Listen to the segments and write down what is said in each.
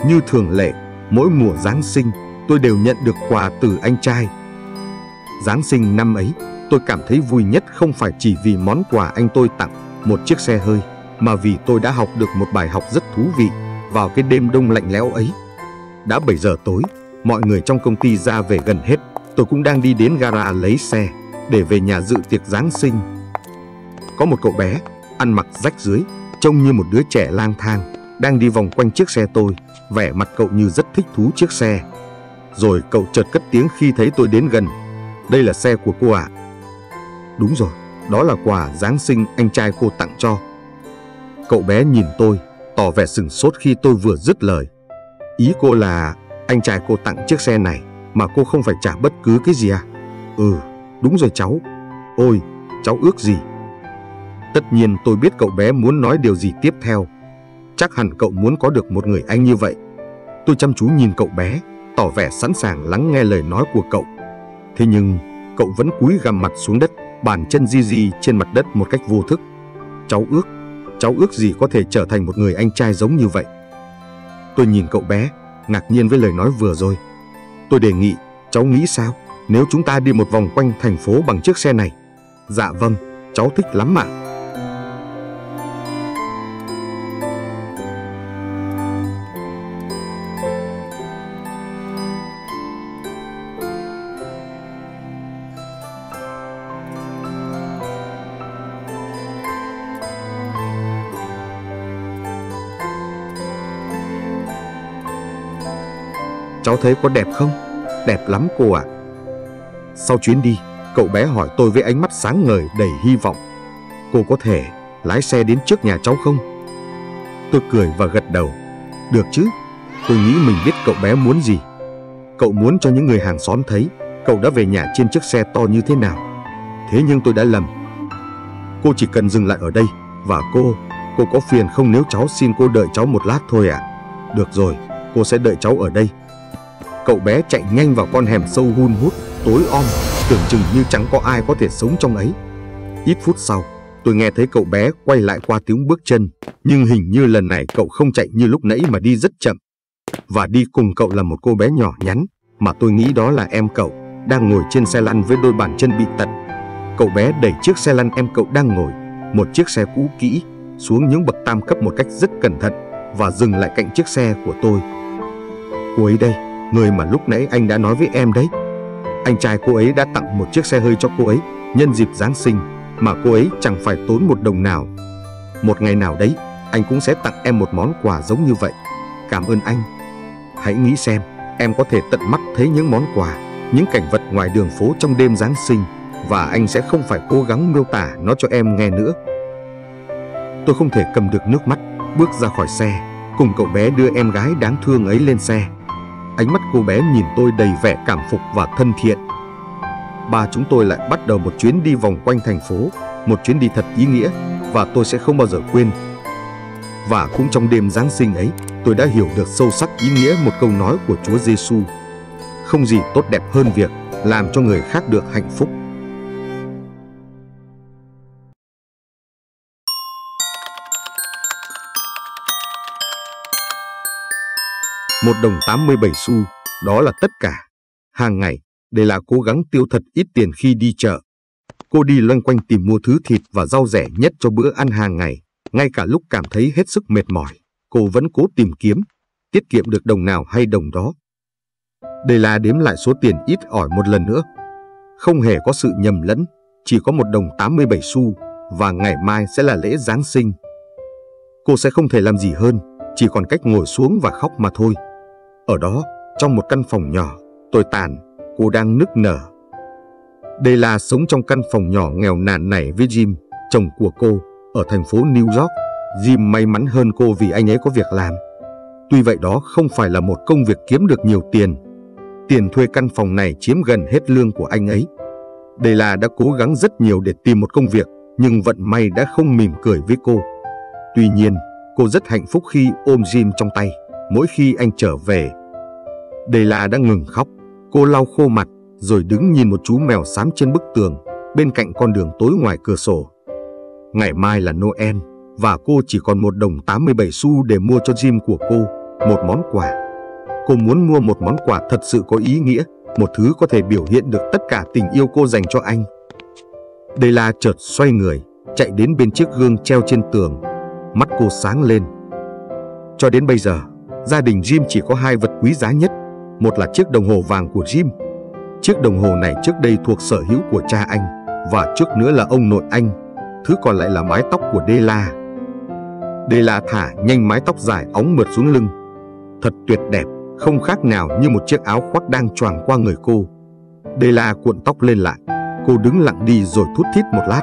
Như thường lệ, mỗi mùa Giáng sinh, tôi đều nhận được quà từ anh trai. Giáng sinh năm ấy, tôi cảm thấy vui nhất không phải chỉ vì món quà anh tôi tặng, một chiếc xe hơi, mà vì tôi đã học được một bài học rất thú vị vào cái đêm đông lạnh lẽo ấy. Đã 7 giờ tối, mọi người trong công ty ra về gần hết, tôi cũng đang đi đến gara lấy xe để về nhà dự tiệc Giáng sinh. Có một cậu bé, ăn mặc rách rưới, trông như một đứa trẻ lang thang, đang đi vòng quanh chiếc xe tôi, vẻ mặt cậu như rất thích thú chiếc xe. Rồi cậu chợt cất tiếng khi thấy tôi đến gần. Đây là xe của cô ạ. Đúng rồi, đó là quà Giáng sinh anh trai cô tặng cho. Cậu bé nhìn tôi, tỏ vẻ sửng sốt khi tôi vừa dứt lời. Ý cô là anh trai cô tặng chiếc xe này mà cô không phải trả bất cứ cái gì à? Ừ, đúng rồi cháu. Ôi, cháu ước gì? Tất nhiên tôi biết cậu bé muốn nói điều gì tiếp theo. Chắc hẳn cậu muốn có được một người anh như vậy. Tôi chăm chú nhìn cậu bé, tỏ vẻ sẵn sàng lắng nghe lời nói của cậu. Thế nhưng cậu vẫn cúi gằm mặt xuống đất, bàn chân di di trên mặt đất một cách vô thức. Cháu ước gì có thể trở thành một người anh trai giống như vậy. Tôi nhìn cậu bé, ngạc nhiên với lời nói vừa rồi. Tôi đề nghị, cháu nghĩ sao nếu chúng ta đi một vòng quanh thành phố bằng chiếc xe này? Dạ vâng, cháu thích lắm ạ. Cháu thấy có đẹp không? Đẹp lắm cô ạ. Sau chuyến đi, cậu bé hỏi tôi với ánh mắt sáng ngời đầy hy vọng. Cô có thể lái xe đến trước nhà cháu không? Tôi cười và gật đầu. Được chứ, tôi nghĩ mình biết cậu bé muốn gì. Cậu muốn cho những người hàng xóm thấy cậu đã về nhà trên chiếc xe to như thế nào. Thế nhưng tôi đã lầm. Cô chỉ cần dừng lại ở đây. Và cô có phiền không nếu cháu xin cô đợi cháu một lát thôi ạ? Được rồi, cô sẽ đợi cháu ở đây. Cậu bé chạy nhanh vào con hẻm sâu hun hút, tối om, tưởng chừng như chẳng có ai có thể sống trong ấy. Ít phút sau, tôi nghe thấy cậu bé quay lại qua tiếng bước chân, nhưng hình như lần này cậu không chạy như lúc nãy mà đi rất chậm. Và đi cùng cậu là một cô bé nhỏ nhắn, mà tôi nghĩ đó là em cậu, đang ngồi trên xe lăn với đôi bàn chân bị tật. Cậu bé đẩy chiếc xe lăn em cậu đang ngồi, một chiếc xe cũ kỹ, xuống những bậc tam cấp một cách rất cẩn thận và dừng lại cạnh chiếc xe của tôi. Cô ấy đây, người mà lúc nãy anh đã nói với em đấy. Anh trai cô ấy đã tặng một chiếc xe hơi cho cô ấy nhân dịp Giáng sinh mà cô ấy chẳng phải tốn một đồng nào. Một ngày nào đấy, anh cũng sẽ tặng em một món quà giống như vậy. Cảm ơn anh. Hãy nghĩ xem, em có thể tận mắt thấy những món quà, những cảnh vật ngoài đường phố trong đêm Giáng sinh, và anh sẽ không phải cố gắng miêu tả nó cho em nghe nữa. Tôi không thể cầm được nước mắt, bước ra khỏi xe, cùng cậu bé đưa em gái đáng thương ấy lên xe. Ánh mắt cô bé nhìn tôi đầy vẻ cảm phục và thân thiện. Ba chúng tôi lại bắt đầu một chuyến đi vòng quanh thành phố, một chuyến đi thật ý nghĩa và tôi sẽ không bao giờ quên. Và cũng trong đêm Giáng sinh ấy, tôi đã hiểu được sâu sắc ý nghĩa một câu nói của Chúa Giêsu: không gì tốt đẹp hơn việc làm cho người khác được hạnh phúc. $1.87, đó là tất cả. Hàng ngày, đây là cố gắng tiêu thật ít tiền khi đi chợ. Cô đi loanh quanh tìm mua thứ thịt và rau rẻ nhất cho bữa ăn hàng ngày. Ngay cả lúc cảm thấy hết sức mệt mỏi, cô vẫn cố tìm kiếm, tiết kiệm được đồng nào hay đồng đó. Đây là đếm lại số tiền ít ỏi một lần nữa. Không hề có sự nhầm lẫn, chỉ có $1.87 và ngày mai sẽ là lễ Giáng sinh. Cô sẽ không thể làm gì hơn, chỉ còn cách ngồi xuống và khóc mà thôi. Ở đó, trong một căn phòng nhỏ, tồi tàn, cô đang nức nở. Đây là sống trong căn phòng nhỏ nghèo nàn này với Jim, chồng của cô, ở thành phố New York. Jim may mắn hơn cô vì anh ấy có việc làm. Tuy vậy đó không phải là một công việc kiếm được nhiều tiền. Tiền thuê căn phòng này chiếm gần hết lương của anh ấy. Della đã cố gắng rất nhiều để tìm một công việc, nhưng vận may đã không mỉm cười với cô. Tuy nhiên, cô rất hạnh phúc khi ôm Jim trong tay, mỗi khi anh trở về. Della đã ngừng khóc, cô lau khô mặt, rồi đứng nhìn một chú mèo xám trên bức tường, bên cạnh con đường tối ngoài cửa sổ. Ngày mai là Noel, và cô chỉ còn 1 đồng 87 xu để mua cho Jim của cô một món quà. Cô muốn mua một món quà thật sự có ý nghĩa, một thứ có thể biểu hiện được tất cả tình yêu cô dành cho anh. Della chợt xoay người, chạy đến bên chiếc gương treo trên tường. Mắt cô sáng lên. Cho đến bây giờ, gia đình Jim chỉ có 2 vật quý giá nhất. Một là chiếc đồng hồ vàng của Jim. Chiếc đồng hồ này trước đây thuộc sở hữu của cha anh, và trước nữa là ông nội anh. Thứ còn lại là mái tóc của Della. Della thả nhanh mái tóc dài óng mượt xuống lưng. Thật tuyệt đẹp, không khác nào như một chiếc áo khoác đang choàng qua người cô. Della cuộn tóc lên lại. Cô đứng lặng đi rồi thút thít một lát.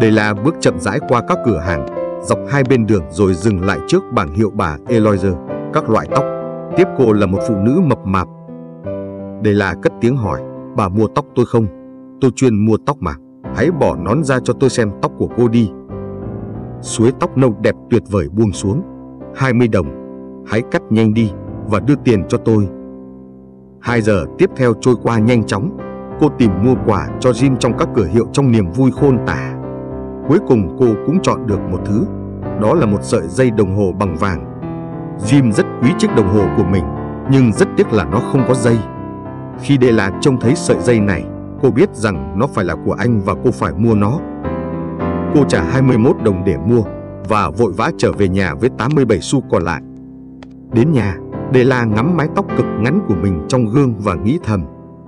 Della bước chậm rãi qua các cửa hàng, dọc hai bên đường rồi dừng lại trước bảng hiệu bà Eloise, các loại tóc. Tiếp cô là một phụ nữ mập mạp. Della cất tiếng hỏi, bà mua tóc tôi không? Tôi chuyên mua tóc mà, hãy bỏ nón ra cho tôi xem tóc của cô đi. Suối tóc nâu đẹp tuyệt vời buông xuống. 20 đồng, hãy cắt nhanh đi và đưa tiền cho tôi. 2 giờ tiếp theo trôi qua nhanh chóng. Cô tìm mua quà cho Jim trong các cửa hiệu trong niềm vui khôn tả. Cuối cùng cô cũng chọn được một thứ. Đó là một sợi dây đồng hồ bằng vàng. Jim rất quý chiếc đồng hồ của mình, nhưng rất tiếc là nó không có dây. Khi Della trông thấy sợi dây này, cô biết rằng nó phải là của anh và cô phải mua nó. Cô trả 21 đồng để mua và vội vã trở về nhà với 87 xu còn lại. Đến nhà, Della ngắm mái tóc cực ngắn của mình trong gương và nghĩ thầm,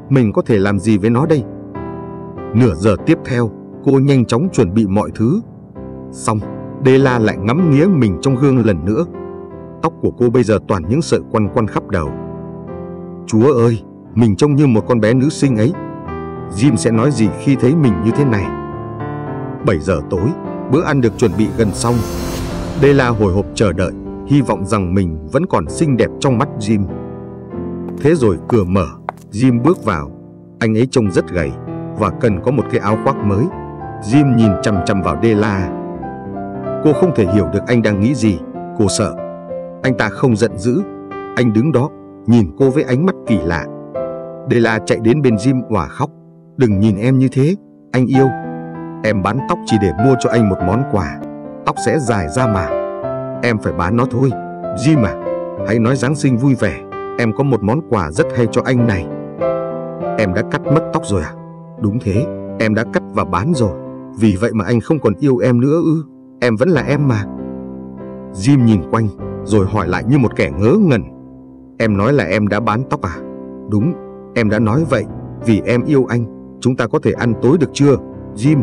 mình có thể làm gì với nó đây? Nửa giờ tiếp theo, cô nhanh chóng chuẩn bị mọi thứ. Xong, Della lại ngắm nghía mình trong gương lần nữa. Tóc của cô bây giờ toàn những sợi quăn quăn khắp đầu. Chúa ơi, mình trông như một con bé nữ sinh ấy. Jim sẽ nói gì khi thấy mình như thế này? 7 giờ tối, bữa ăn được chuẩn bị gần xong. Della hồi hộp chờ đợi, hy vọng rằng mình vẫn còn xinh đẹp trong mắt Jim. Thế rồi cửa mở, Jim bước vào. Anh ấy trông rất gầy và cần có một cái áo khoác mới. Jim nhìn chằm chằm vào Della. Cô không thể hiểu được anh đang nghĩ gì. Cô sợ. Anh ta không giận dữ. Anh đứng đó, nhìn cô với ánh mắt kỳ lạ. Della chạy đến bên Jim òa khóc. Đừng nhìn em như thế, anh yêu. Em bán tóc chỉ để mua cho anh một món quà. Tóc sẽ dài ra mà. Em phải bán nó thôi. Jim à, hãy nói Giáng sinh vui vẻ. Em có một món quà rất hay cho anh này. Em đã cắt mất tóc rồi à? Đúng thế, em đã cắt và bán rồi. Vì vậy mà anh không còn yêu em nữa ư? Em vẫn là em mà. Jim nhìn quanh rồi hỏi lại như một kẻ ngớ ngẩn. Em nói là em đã bán tóc à? Đúng, em đã nói vậy. Vì em yêu anh. Chúng ta có thể ăn tối được chưa, Jim?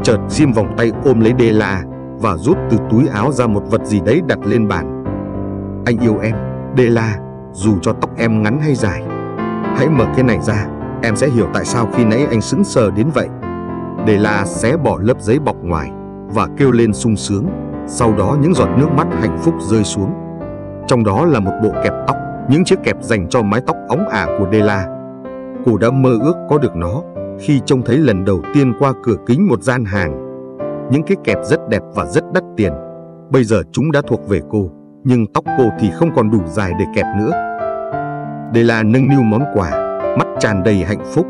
Chợt Jim vòng tay ôm lấy Della và rút từ túi áo ra một vật gì đấy đặt lên bàn. Anh yêu em, Della, dù cho tóc em ngắn hay dài. Hãy mở cái này ra, em sẽ hiểu tại sao khi nãy anh sững sờ đến vậy. Della xé bỏ lớp giấy bọc ngoài và kêu lên sung sướng. Sau đó những giọt nước mắt hạnh phúc rơi xuống. Trong đó là một bộ kẹp tóc, những chiếc kẹp dành cho mái tóc óng ả của Della. Cô đã mơ ước có được nó khi trông thấy lần đầu tiên qua cửa kính một gian hàng. Những cái kẹp rất đẹp và rất đắt tiền. Bây giờ chúng đã thuộc về cô, nhưng tóc cô thì không còn đủ dài để kẹp nữa. Della nâng niu món quà, mắt tràn đầy hạnh phúc.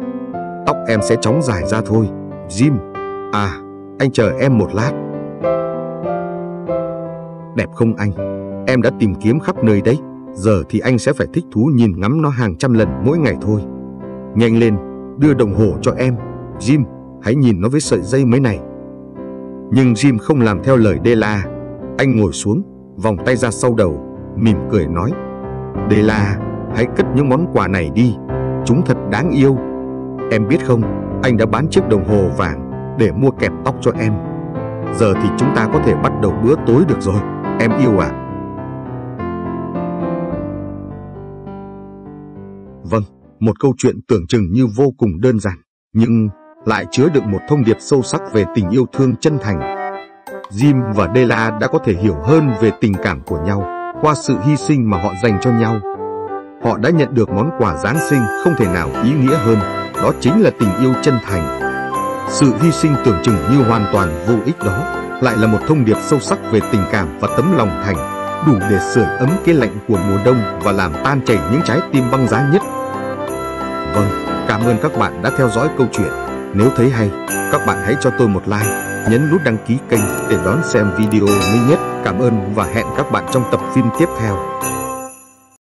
Tóc em sẽ chóng dài ra thôi, Jim. À, anh chờ em một lát. Đẹp không anh? Em đã tìm kiếm khắp nơi đấy. Giờ thì anh sẽ phải thích thú nhìn ngắm nó hàng trăm lần mỗi ngày thôi. Nhanh lên, đưa đồng hồ cho em. Jim, hãy nhìn nó với sợi dây mới này. Nhưng Jim không làm theo lời Della. Anh ngồi xuống, vòng tay ra sau đầu, mỉm cười nói, Della, hãy cất những món quà này đi. Chúng thật đáng yêu. Em biết không, anh đã bán chiếc đồng hồ vàng để mua kẹp tóc cho em. Giờ thì chúng ta có thể bắt đầu bữa tối được rồi, em yêu ạ. Vâng, một câu chuyện tưởng chừng như vô cùng đơn giản, nhưng lại chứa đựng một thông điệp sâu sắc về tình yêu thương chân thành. Jim và Della đã có thể hiểu hơn về tình cảm của nhau qua sự hy sinh mà họ dành cho nhau. Họ đã nhận được món quà Giáng sinh không thể nào ý nghĩa hơn, đó chính là tình yêu chân thành. Sự hy sinh tưởng chừng như hoàn toàn vô ích đó lại là một thông điệp sâu sắc về tình cảm và tấm lòng thành, đủ để sưởi ấm cái lạnh của mùa đông và làm tan chảy những trái tim băng giá nhất. Vâng, cảm ơn các bạn đã theo dõi câu chuyện. Nếu thấy hay, các bạn hãy cho tôi một like, nhấn nút đăng ký kênh để đón xem video mới nhất. Cảm ơn và hẹn các bạn trong tập phim tiếp theo.